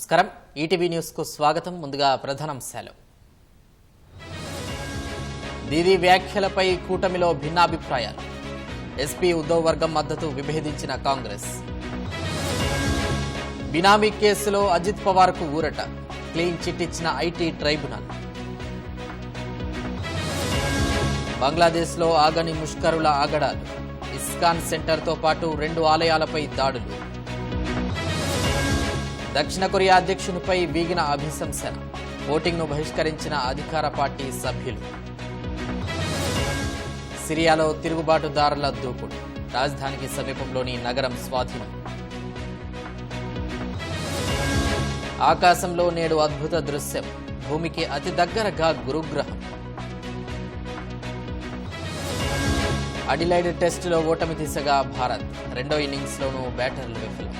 నమస్కారం ETV news కు స్వాగతం ముందుగా ప్రధానాంశాలు దీదీ వ్యాఖ్యలపై కూటమిలో భిన్నాభిప్రాయాలు ఎస్పీ ఉద్దవ్ వర్గం మద్దతు విభేదించిన కాంగ్రెస్ బినామీ కేసులో అజిత్ పవార్ కు ఊరట క్లీన్ చిట్ ఇచ్చిన ఐటీ ట్రైబ్యునల్ బంగ్లాదేశ్లో ఆగని ముష్కరుల ఆగడాలు ఇస్కాన్ సెంటర్తో పాటు 2 ఆలయాలపై దాడులు దక్షిణ కొరియా అధ్యక్షునిపై వీగిన అభిశంసన ఓటింగ్ను బహిష్కరించిన అధికార పార్టీ సభ్యులు సిరియాలో తిరుగుబాటుదారుల దూకుడు రాజధానికి సమీపంలోని నగరం స్వాధీనం ఆకాశంలో నేడు అద్భుత దృశ్యం భూమికి అతి దగ్గరగా గురుగ్రహం అడిలైడ్ టెస్టులో ఓటమి దిశగా భారత్ రెండో ఇన్నింగ్స్లోనూ బ్యాటర్లు విఫలం